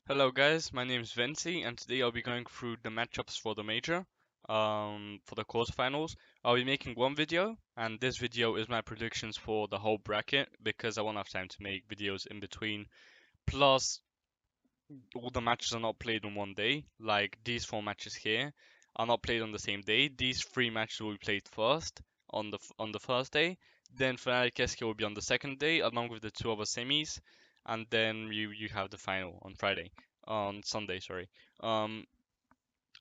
Hello guys, my name is Vinci and today I'll be going through the matchups for the major, for the quarterfinals. I'll be making one video and this video is my predictions for the whole bracket because I won't have time to make videos in between. Plus, all the matches are not played on one day, like these four matches here are not played on the same day. These three matches will be played first on the first day, then Fnatic SK will be on the second day along with the two other semis, and then you have the final on Friday, on Sunday, sorry. Um,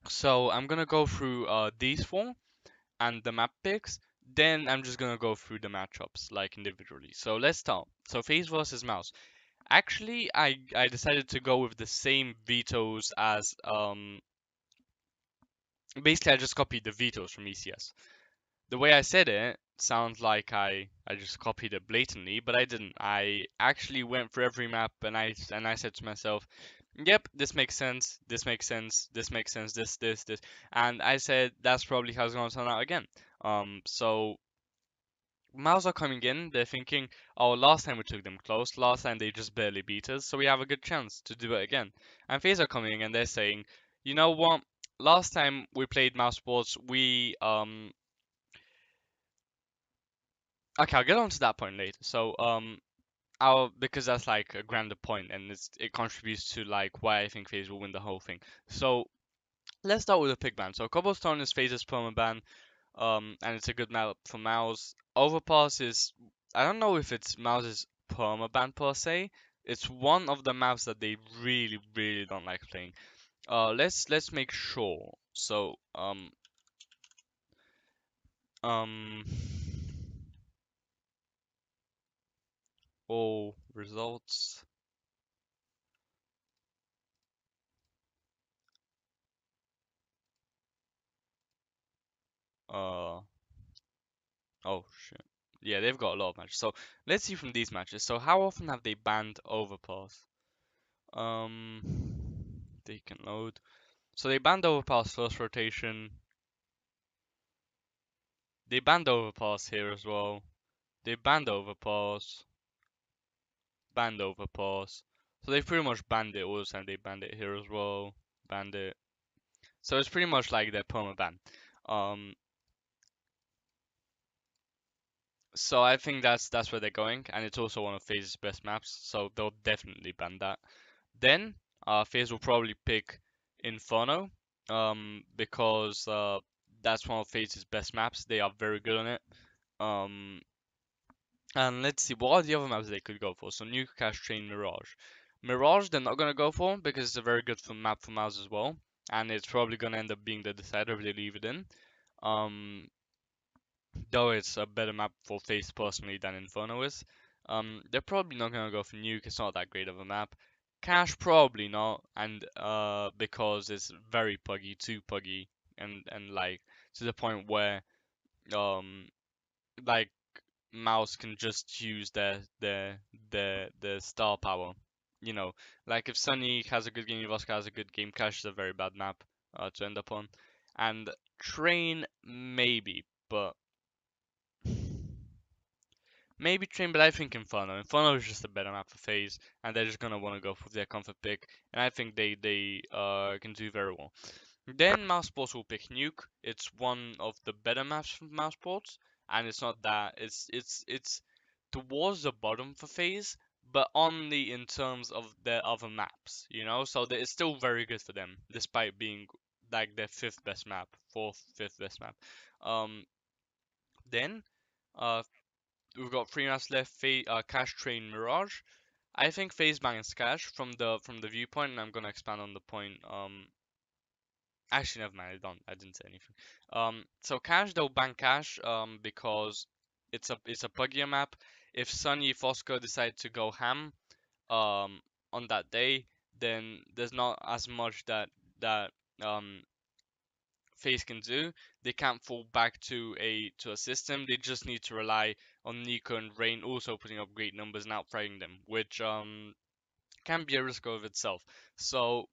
so I'm gonna go through these four and the map picks. Then I'm just gonna go through the matchups like individually. So let's start. So FaZe versus Mouse. Actually, I decided to go with the same vetoes as basically I just copied the vetoes from ECS. The way I said it sounds like I just copied it blatantly, but I didn't. I actually went for every map and I said to myself, "Yep, this makes sense. This makes sense. This makes sense. This," and I said that's probably how it's gonna turn out again. So Mouse are coming in, they're thinking, oh, last time we took them close, last time they just barely beat us, so we have a good chance to do it again. And FaZe are coming in and they're saying, you know what, last time we played Mouse Sports, okay, I'll get on to that point later. So, because that's like a grander point and it contributes to like why I think FaZe will win the whole thing. So, let's start with the pick ban. So, Cobblestone is FaZe's permaban. And it's a good map for Mouse. Overpass is, I don't know if it's Mouse's permaban per se. It's one of the maps that they really don't like playing. Let's make sure. So um all results. Uh oh shit. Yeah, they've got a lot of matches. So let's see from these matches. So how often have they banned Overpass? Um, they can load. So they banned Overpass first rotation. They banned Overpass here as well. They banned Overpass. Banned Overpass. So they pretty much banned it all the time. They banned it here as well. Banned it. So it's pretty much like their perma ban. Um, so I think that's where they're going, and it's also one of FaZe's best maps. So they'll definitely ban that. Then FaZe will probably pick Inferno. Because that's one of FaZe's best maps. They are very good on it. Um, And let's see, what are the other maps they could go for? So Nuke, Cash Train, Mirage. Mirage, they're not going to go for because it's a very good map for Mouse as well. And it's probably going to end up being the decider if they leave it in. Um, though it's a better map for FaZe personally than Inferno is. They're probably not going to go for Nuke, it's not that great of a map. Cash, probably not, and because it's very puggy, too puggy, and like to the point where um like Mouse can just use their star power. You know, like if Sunny has a good game, Voska has a good game, Clash is a very bad map to end up on. And Train maybe, but maybe Train, but I think Inferno. Inferno is just a better map for FaZe, and they're just gonna want to go for their comfort pick, and I think they can do very well. Then Mouse Sports will pick Nuke. It's one of the better maps from Mouse Sports, and it's not that it's towards the bottom for FaZe, but only in terms of their other maps, you know. So it's still very good for them, despite being like their fifth best map, fourth, fifth best map. Um, then uh, we've got three maps left: Cash Train, Mirage. I think FaZe bans Cash from the viewpoint, and I'm gonna expand on the point. Actually, never mind. I didn't say anything. So Cash, they'll ban Cash. Because it's a puggier map. If Sunny Fosco decide to go ham, on that day, then there's not as much that FaZe can do. They can't fall back to a system. They just need to rely on Nico and Rain also putting up great numbers and outfighting them, which can be a risk of itself. So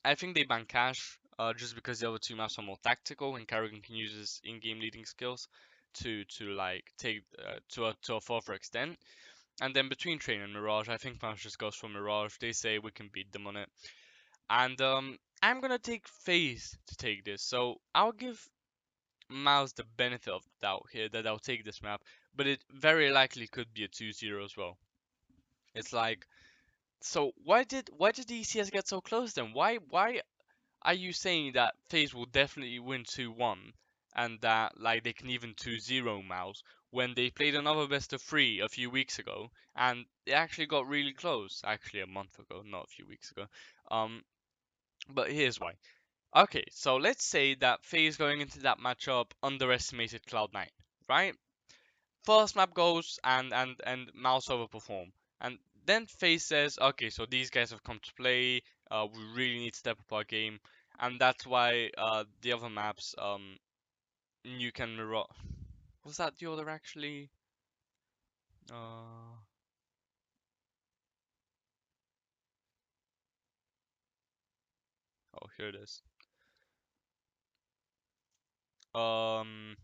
I think they ban Cash, just because the other two maps are more tactical and Karrigan can use his in-game leading skills to like take to a further extent. And then between Train and Mirage, I think Mouse just goes for Mirage. They say we can beat them on it. And I'm gonna take FaZe to take this. So I'll give Miles the benefit of the doubt here that I'll take this map, but it very likely could be a 2-0 as well. It's like, so why did the ECS get so close then? Why are you saying that FaZe will definitely win 2-1 and that like they can even 2-0 Mouse when they played another best of three a few weeks ago and they actually got really close, actually a month ago, not a few weeks ago. Um, but here's why. Okay, so let's say that FaZe going into that matchup underestimated Cloud9, right? First map goes and Mouse overperform. And then FaZe says, okay, so these guys have come to play. We really need to step up our game, and that's why the other maps, you can mirror. Was that the order actually? Uh, oh, here it is. Um,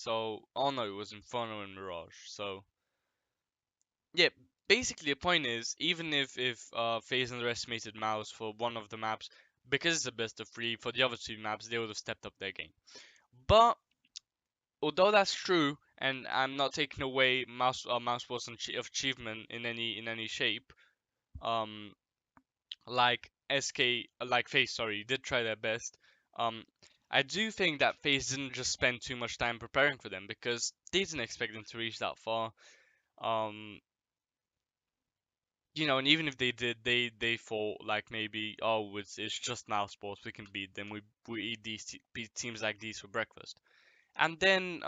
oh no, it was Inferno and Mirage. So yeah, basically the point is, even if FaZe underestimated Mouse for one of the maps, because it's a best of three, for the other two maps they would have stepped up their game. But although that's true, and I'm not taking away Mousesport's achievement in any shape, um, like FaZe, sorry, did try their best. Um, I do think that FaZe didn't just spend too much time preparing for them because they didn't expect them to reach that far. Um, and even if they did, they thought like maybe, oh, it's just Mouse Sports, we can beat them. We eat beat teams like these for breakfast, and then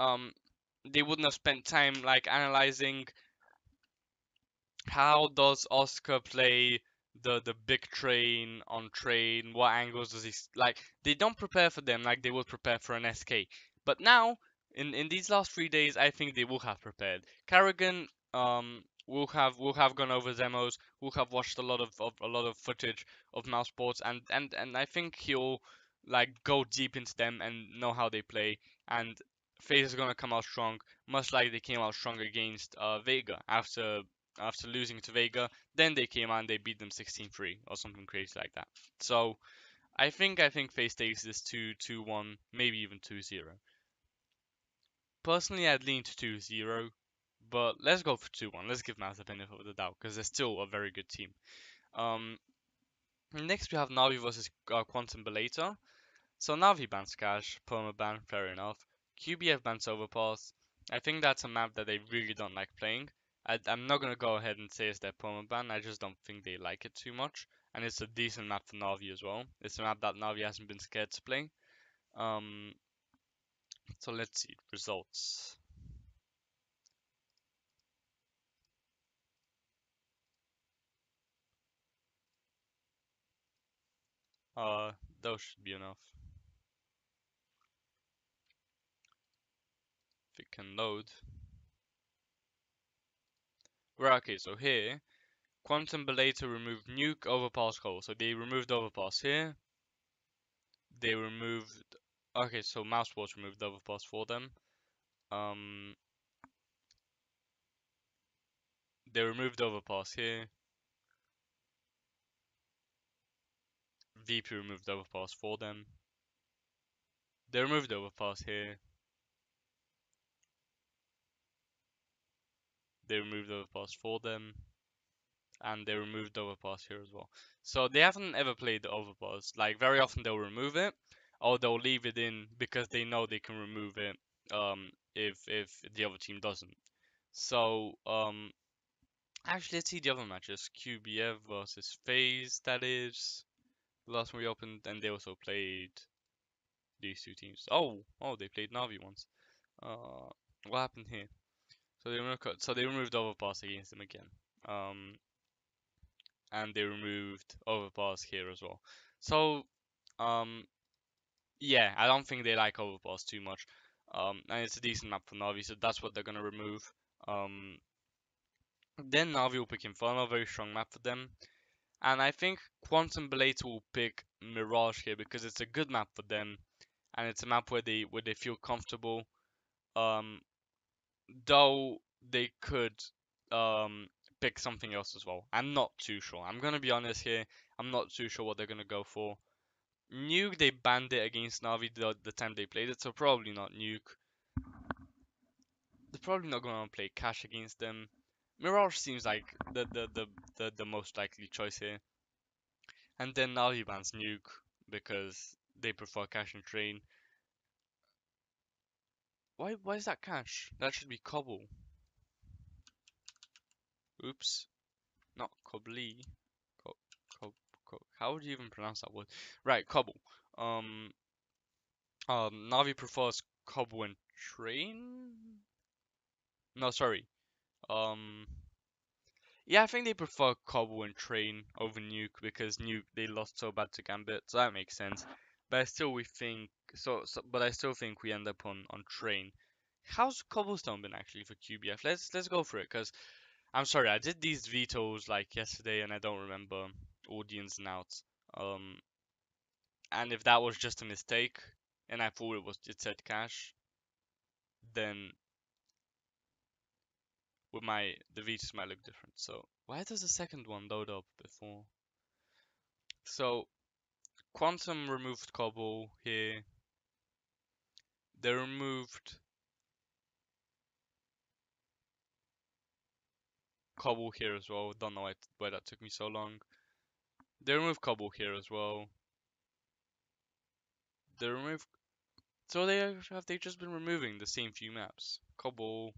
they wouldn't have spent time like analyzing how does Oscar play the big train on train? What angles does he like? They don't prepare for them like they would prepare for an SK. But now, in these last 3 days, I think they will have prepared. Carrigan will have gone over demos. Will have watched of a lot of footage of mouse sports, and I think he'll like go deep into them and know how they play. And FaZe is gonna come out strong, much like they came out strong against Vega after losing to Vega. Then they came out and they beat them 16-3 or something crazy like that. So I think FaZe takes this 2-1, maybe even 2-0. Personally, I'd lean to 2-0, but let's go for 2-1. Let's give Maz the benefit of the doubt because they're still a very good team. Um, Next we have Navi versus Quantum Belator. So Navi bans Cash, permaban, fair enough. QBF bans Overpass. I think that's a map that they really don't like playing. I'm not gonna go ahead and say it's their permaban. I just don't think they like it too much, and it's a decent map for Navi as well. It's a map that Navi hasn't been scared to play. Um, so let's see results. Uh, those should be enough. If it can load. Right, okay, so here Quantum Belator removed Nuke Overpass Call. So they removed Overpass here. They removed. Okay, so Mousesports removed Overpass for them. Um, they removed Overpass here. VP removed Overpass for them. They removed Overpass here. They removed Overpass for them. And they removed Overpass here as well. So they haven't ever played the Overpass. Like very often they'll remove it, or they'll leave it in because they know they can remove it. If the other team doesn't. So actually let's see the other matches. QBF versus FaZe. That is the last one we opened, and they also played these two teams. Oh, they played Navi once. What happened here? So they removed Overpass against them again. Um, and they removed Overpass here as well. So, um, yeah, I don't think they like Overpass too much. And it's a decent map for Navi, so that's what they're gonna remove. Um, then Navi will pick Inferno, very strong map for them. And I think Quantum Blade will pick Mirage here because it's a good map for them, and it's a map where they feel comfortable. Um, though they could pick something else as well. I'm not too sure. I'm gonna be honest here. I'm not too sure what they're gonna go for. Nuke, they banned it against Navi the time they played it, so probably not Nuke. They're probably not gonna play Cash against them. Mirage seems like the most likely choice here. And then Navi bans Nuke because they prefer Cash and Train. Why is that Cash? That should be Cobble. Oops. Not Cobbly. Co how would you even pronounce that word? Right, Cobble. Um, Navi prefers Cobble and Train? No, sorry. Um, yeah, I think they prefer Cobble and Train over Nuke because Nuke they lost so bad to Gambit, so that makes sense. But I still we think but I still think we end up on Train. How's Cobblestone been actually for QBF? Let's go for it because I'm sorry, I did these vetoes like yesterday and I don't remember all the ins and outs. Um, and if that was just a mistake and I thought it said cash, then the vetoes might look different. So why does the second one load up before? So Quantum removed Cobble here. They removed Cobble here as well. Don't know why that took me so long. They removed Cobble here as well. They removed. So have they just been removing the same few maps? Cobble.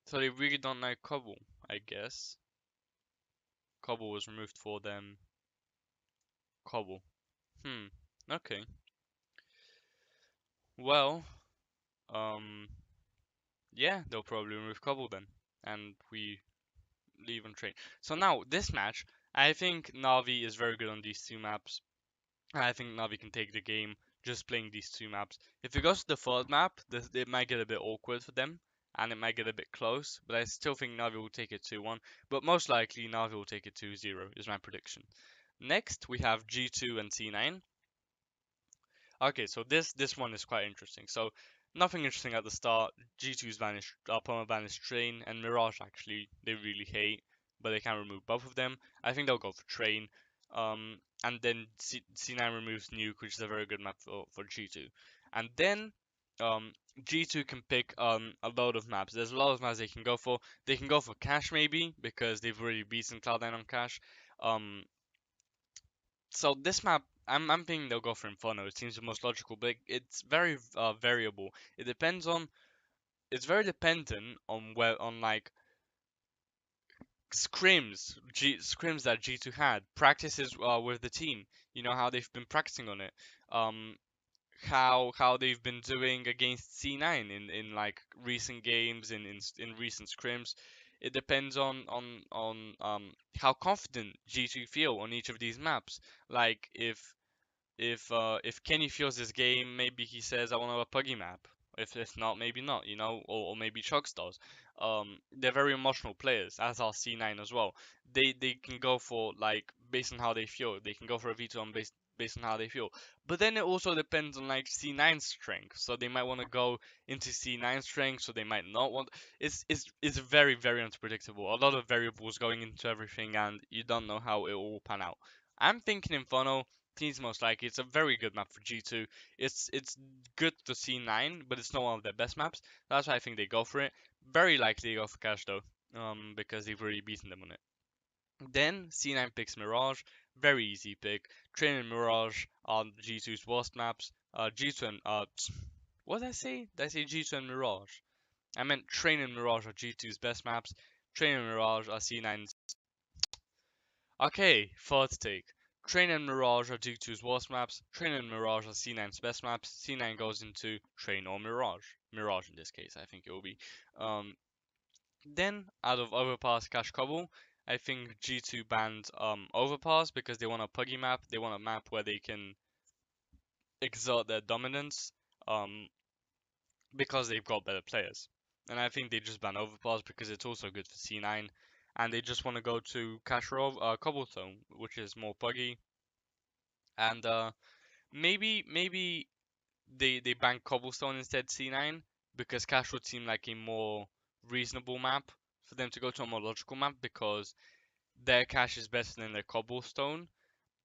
So they really don't like Cobble, I guess. Cobble was removed for them. Cobble. Okay. Well, um, yeah, they'll probably remove Cobble then, and we leave on train. So now this match, I think Navi is very good on these two maps. I think Navi can take the game just playing these two maps. If it goes to the third map, it might get a bit awkward for them, and it might get a bit close. But I still think Navi will take it 2-1. But most likely Navi will take it 2-0 is my prediction. Next we have G2 and C9. Okay, so this one is quite interesting. So nothing interesting at the start. G2's vanished, Poma vanished Train, and Mirage actually they really hate, but they can remove both of them. I think they'll go for Train. And then C9 removes Nuke, which is a very good map for G2. And then G2 can pick a load of maps. There's a lot of maps they can go for. They can go for Cash maybe because they've already beaten Cloud9 on Cash. Um, so this map, I'm thinking they'll go for Inferno. It seems the most logical, but it's very variable. It depends on. It's very dependent on where on like scrims that G2 had practices with the team. You know how they've been practicing on it. Um, how they've been doing against C9 in like recent games in recent scrims. It depends on how confident G2 feel on each of these maps. Like if Kenny feels this game, maybe he says I want a puggy map. If not, maybe not, you know, or maybe Chucks does. They're very emotional players, as are C9 as well. They can go for like based on how they feel. They can go for a veto on based on how they feel. But then it also depends on like C9 strength. So they might want to go into C9 strength, so they might not want. It's very very unpredictable. A lot of variables going into everything, and you don't know how it will all pan out. I'm thinking Inferno seems most likely. It's a very good map for G2. It's good to C9, but it's not one of their best maps. That's why I think they go for it. Very likely they go for Cash though, because they've already beaten them on it. Then C9 picks Mirage, very easy pick. Train and Mirage are G2's worst maps. G2 and what did I say? Did I say G2 and Mirage? I meant Train and Mirage are G2's best maps. Train and Mirage are C9's. Okay, third take. Train and Mirage are G2's worst maps. Train and Mirage are C9's best maps. C9 goes into Train or Mirage. Mirage in this case, I think it will be. Then, out of Overpass Cash Cobble, I think G2 banned Overpass because they want a puggy map. They want a map where they can exert their dominance because they've got better players. And I think they just ban Overpass because it's also good for C9. And they just want to go to Cobblestone, which is more puggy. And maybe they ban Cobblestone instead C9 because Cash would seem like a more reasonable map for them to go to a more logical map because their cash is better than their cobblestone.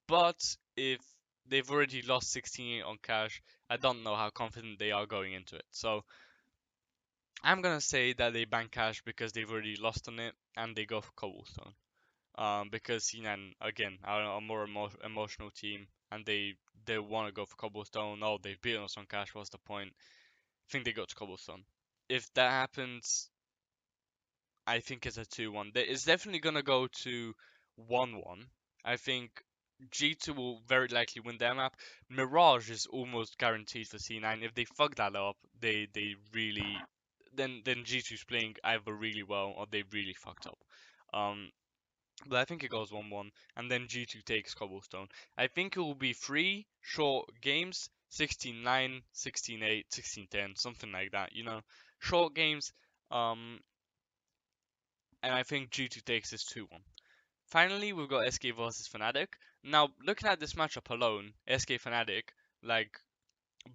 But if they've already lost 16 on cash, I don't know how confident they are going into it. So I'm gonna say that they ban cash because they've already lost on it and they go for cobblestone. Because Sinan again are a more emotional team and they want to go for cobblestone. Oh, they've beaten us on cash. What's the point? I think they go to cobblestone. If that happens, I think it's a 2-1. It's definitely gonna go to 1-1. I think G2 will very likely win their map. Mirage is almost guaranteed for C9. If they fuck that up, they really then G2's playing either really well or they really fucked up. Um, but I think it goes 1-1, and then G2 takes cobblestone. I think it will be 3 short games, 16-9, 16-8, 16-10, something like that. Short games. Um, and I think G2 takes this 2-1. Finally, we've got SK versus Fnatic. Now, looking at this matchup alone, SK Fnatic, like,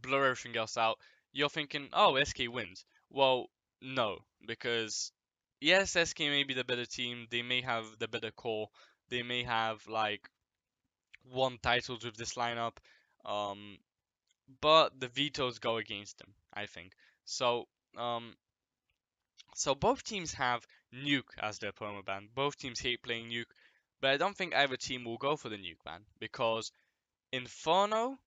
blur everything else out, you're thinking, oh, SK wins. Well, no, because yes, SK may be the better team, they may have the better core, they may have, like, won titles with this lineup, um, but the vetoes go against them, I think. So, um, So both teams have Nuke as their promo ban. Both teams hate playing Nuke, but I don't think either team will go for the Nuke ban because Inferno,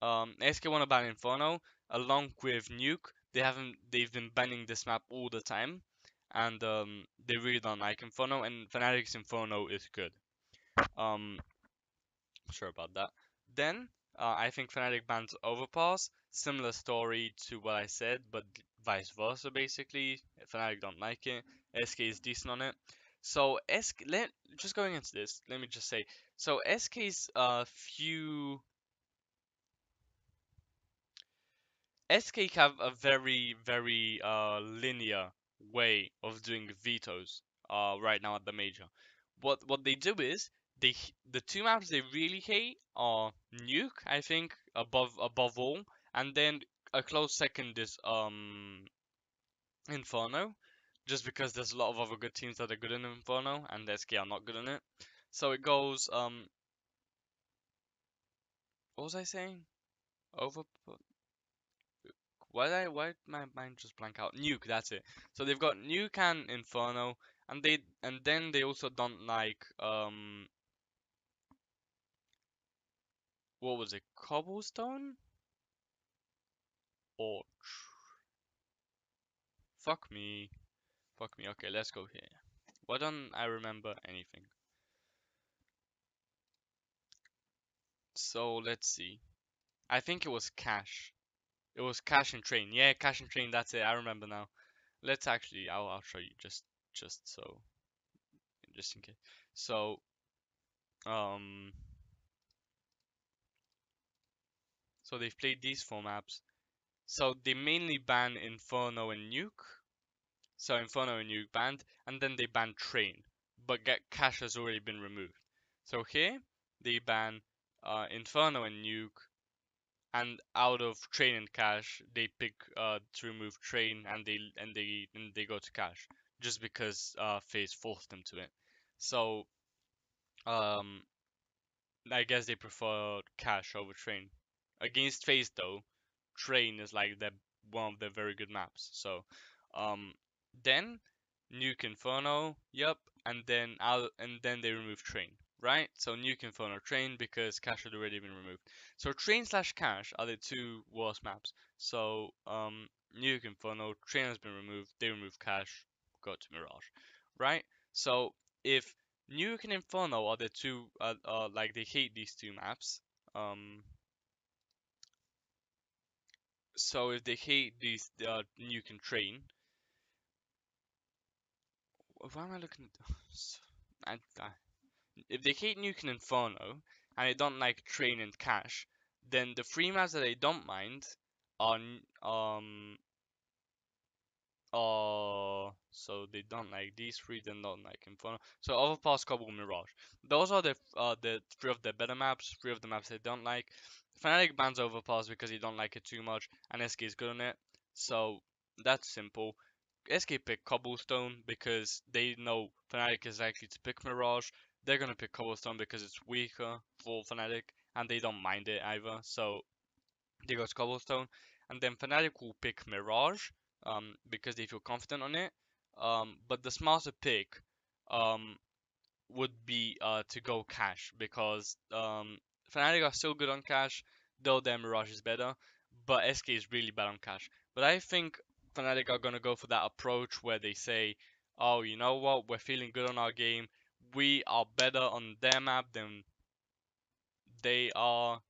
SK want to ban Inferno along with Nuke. They've been banning this map all the time, and they really don't like Inferno. And Fnatic's Inferno is good. Um, Sure about that. Then I think Fnatic bans Overpass. Similar story to what I said, but vice versa basically. Fnatic don't like it. SK is decent on it. So just going into this, let me just say. So SK's SK have a very very linear way of doing vetoes right now at the major. What they do is the two maps they really hate are Nuke, I think, above all, and then a close second is Inferno, just because there's a lot of other good teams that are good in Inferno and SK are not good in it. So it goes what was I saying? Over why did my mind just blank out? Nuke, that's it. So they've got Nuke and Inferno, and then they also don't like what was it? Cobblestone? Or fuck me. Fuck me. Okay, let's go here. Why don't I remember anything? So let's see. I think it was Cash. It was Cash and Train. Yeah, Cash and Train, that's it. I remember now. Let's actually I'll show you just so just in case. So um so they've played these 4 maps. So they mainly ban Inferno and Nuke. So Inferno and Nuke banned, and then they ban Train, but get Cash has already been removed. So here they ban Inferno and Nuke, and out of Train and Cash they pick to remove Train, and they go to Cash just because FaZe forced them to it. So um I guess they prefer Cash over Train. Against FaZe though, Train is like one of their very good maps. So, um, then Nuke Inferno, yep, and then they remove Train, right? So Nuke Inferno Train because Cache had already been removed. So Train slash Cache are the two worst maps. So Nuke Inferno Train has been removed. They remove Cache, go to Mirage, right? So if Nuke and Inferno are the two, like they hate these two maps. Um, So if they hate these Nuke and Train, why am I looking at? If they hate Nuke and Inferno and they don't like Train and Cash, then the 3 maps that they don't mind are so they don't like these 3, then don't like Inferno. So Overpass, Cobble, Mirage. Those are the 3 of the better maps, 3 of the maps they don't like. Fnatic bans Overpass because he don't like it too much, and SK is good on it. So that's simple. SK pick Cobblestone because they know Fnatic is likely to pick Mirage. They're gonna pick Cobblestone because it's weaker for Fnatic, and they don't mind it either. So they go to Cobblestone, and then Fnatic will pick Mirage, because they feel confident on it. But the smarter pick, um, would be to go Cash because Fnatic are still good on Cash, though their Mirage is better, but SK is really bad on Cash. But I think Fnatic are gonna go for that approach where they say, "Oh, you know what? We're feeling good on our game. We are better on their map than they are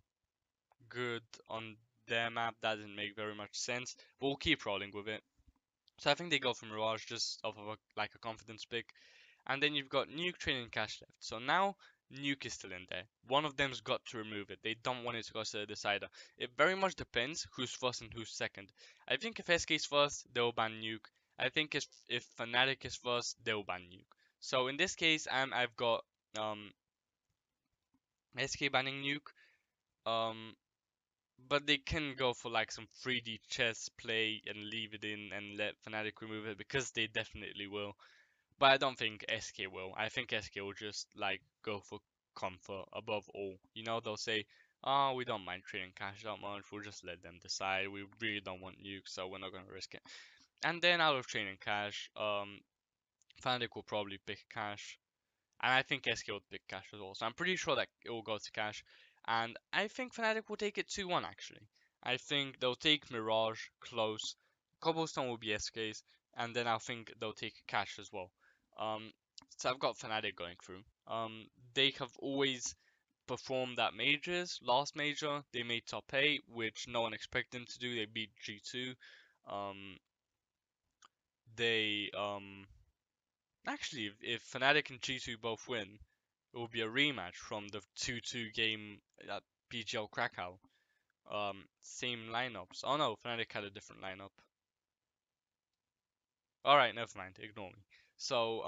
good on their map." That didn't make very much sense, but we'll keep rolling with it. So I think they go for Mirage just off of like a confidence pick. And then you've got Nuke, Train, and Cash left. So now Nuke is still in there. One of them's got to remove it. They don't want it to go to the decider. It very much depends who's first and who's second. I think if SK is first, they'll ban Nuke. I think if Fnatic is first, they'll ban Nuke. So in this case, I've got um, SK banning Nuke. Um, but they can go for like some 3D chess play and leave it in and let Fnatic remove it because they definitely will. But I don't think SK will. I think SK will just like go for comfort above all. You know, they'll say, "Oh, we don't mind trading cash that much. We'll just let them decide. We really don't want nukes, so we're not gonna risk it." And then out of trading cash, Fnatic will probably pick cash, and I think SK will pick cash as well. So I'm pretty sure that it will go to cash, and I think Fnatic will take it 2-1 actually. I think they'll take Mirage close, Cobblestone will be SK's, and then I think they'll take cash as well. Um, so I've got Fnatic going through. They have always performed at majors. Last major, they made top 8, which no one expected them to do. They beat G2. Um, they Actually, if Fnatic and G2 both win, it will be a rematch from the 2-2 game at PGL Krakow. Same lineups. Oh no, Fnatic had a different lineup. Alright, never mind, ignore me. So,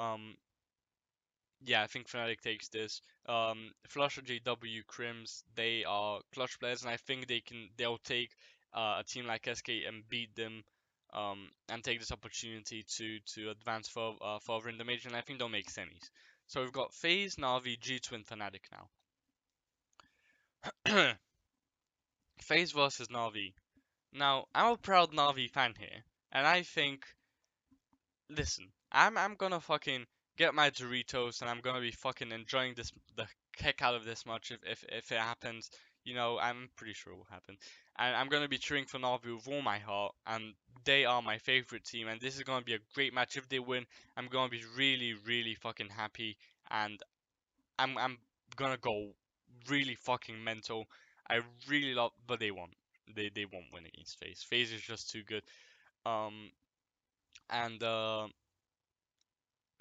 yeah, I think Fnatic takes this. Flusher, JW, Crims, they are clutch players, and I think they'll take a team like SK and beat them, and take this opportunity to advance further in the major, and I think they'll make semis. So we've got FaZe, Na'Vi, G2, and Fnatic now. FaZe versus Na'Vi. Now, I'm a proud Na'Vi fan here, and I think, listen, I'm gonna fucking get my Doritos and I'm gonna be fucking enjoying this the heck out of this much if it happens. You know, I'm pretty sure it will happen. And I'm gonna be cheering for Na'Vi with all my heart, and they are my favorite team. And this is gonna be a great match. If they win, I'm gonna be really, really fucking happy, and I'm gonna go really fucking mental. I really love, but they won't. They won't win against FaZe. FaZe is just too good. Um, and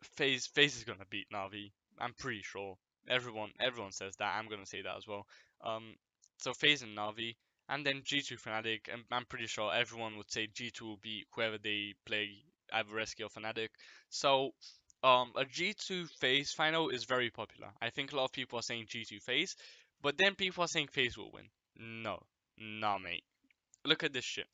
FaZe is gonna beat Navi. I'm pretty sure. Everyone says that. I'm gonna say that as well. Um, so FaZe and Navi, and then G2 Fnatic. And I'm pretty sure everyone would say G2 will beat whoever they play, either Rescue or Fnatic. So a G2 FaZe final is very popular. I think a lot of people are saying G2 FaZe, but then people are saying FaZe will win. No, nah, mate. Look at this shit.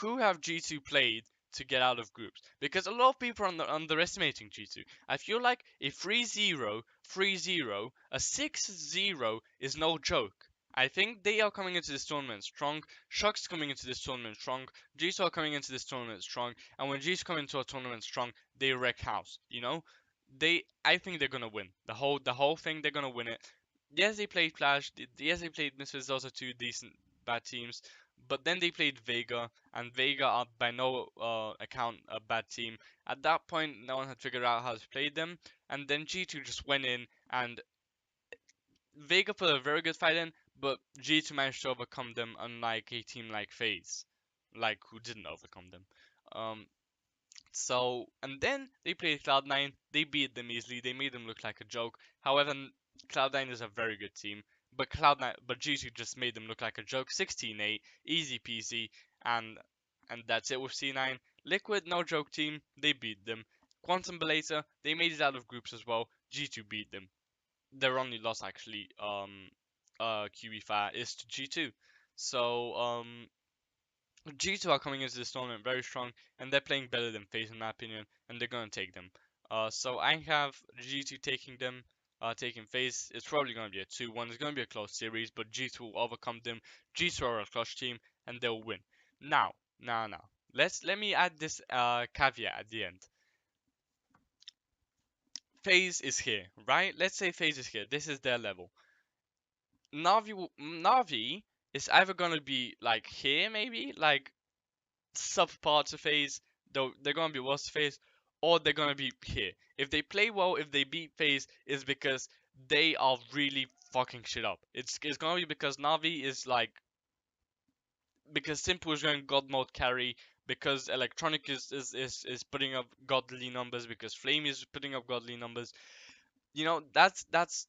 Who have G2 played to get out of groups? Because a lot of people are underestimating G2. I feel like a 3-0, 3-0, a 6-0 is no joke. I think they are coming into this tournament strong. Shock's coming into this tournament strong. G2 are coming into this tournament strong. And when G2 come into a tournament strong, they wreck house. You know, I think they're gonna win the whole thing. They're gonna win it. Yes, they played Clash. Yes, they played Misfits. Those are two decent bad teams. But then they played Vega, and Vega are by no account a bad team. At that point, no one had figured out how to play them, and then G2 just went in, and Vega put a very good fight in, but G2 managed to overcome them, unlike a team like FaZe, like who didn't overcome them. Um, and then they played Cloud9. They beat them easily. They made them look like a joke. However, Cloud9 is a very good team, but G2 just made them look like a joke. 16-8, easy peasy, and that's it with C9. Liquid, no joke team. They beat them. Quantum Belator, they made it out of groups as well. G2 beat them. Their only loss actually, QB5 is to G2. So G2 are coming into this tournament very strong, and they're playing better than FaZe in my opinion, and they're gonna take them. So I have G2 taking them, taking FaZe. It's probably gonna be a 2-1. It's gonna be a close series, but G2 will overcome them. G2 are a clutch team, and they'll win. Now. Let me add this caveat at the end. FaZe is here, right? Let's say FaZe is here. This is their level. Navi is either gonna be like here, maybe like subpar to FaZe, though they're gonna be worse to FaZe, or they're gonna be here. If they play well, if they beat FaZe, is because they are really fucking shit up. It's gonna be because Navi is like, because Simple is going God mode carry, because Electronic is putting up godly numbers, because Flame is putting up godly numbers. That's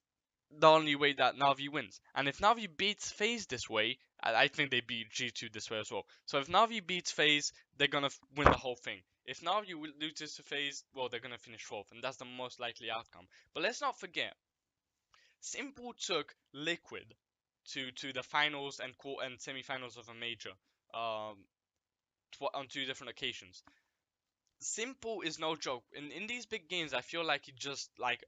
the only way that Navi wins. And if Navi beats FaZe this way, I think they beat G2 this way as well. So if Navi beats FaZe, they're gonna win the whole thing. If Navi loses to FaZe, well, they're gonna finish fourth, and that's the most likely outcome. But let's not forget, Simple took Liquid to the finals and semifinals of a major, um, on two different occasions. Simple is no joke. In these big games, I feel like he just like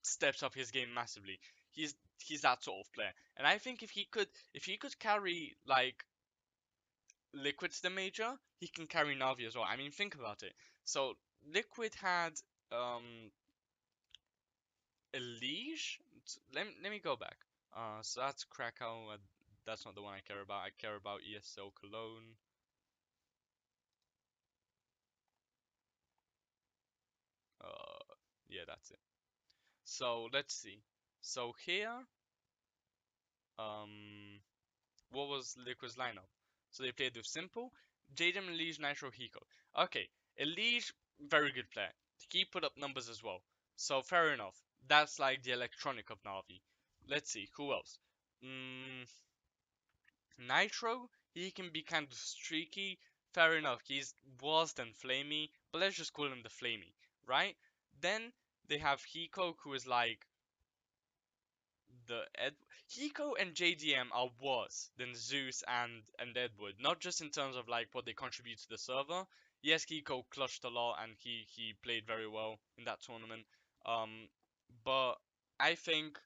steps up his game massively. He's he's that sort of player. And I think if he could carry like Liquid to the major, he can carry Navi as well. I mean, think about it. So Liquid had um ELEAGUE. Let me go back. So that's Krakow. That's not the one I care about. I care about ESL Cologne. Uh, yeah, that's it. So let's see. So here, um, what was Liquid's lineup? So they played with Simple, Jaden, ELEAGUE, Nitro, Hiko. Okay, ELEAGUE, very good player. He put up numbers as well. So fair enough. That's like the electronic of Navi. Let's see, who else? Mm, Nitro, he can be kind of streaky. Fair enough, he's worse than Flamey, but let's just call him the Flamey, right? Then they have Hiko, who is like the Ed Hiko and JDM are worse than Zeus and Edward. Not just in terms of like what they contribute to the server. Yes, Hiko clutched a lot and he played very well in that tournament. But I think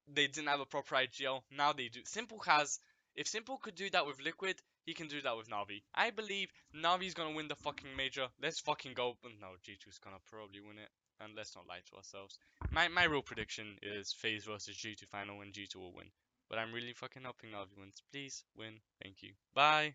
they didn't have a proper IGL. Now they do. Simple has. If Simple could do that with Liquid, he can do that with Navi. I believe Navi's gonna win the fucking major. Let's fucking go. No, G2's gonna probably win it. And let's not lie to ourselves. My real prediction is FaZe versus G2 final and G2 will win. But I'm really fucking hoping Navi wins. Please win. Thank you. Bye.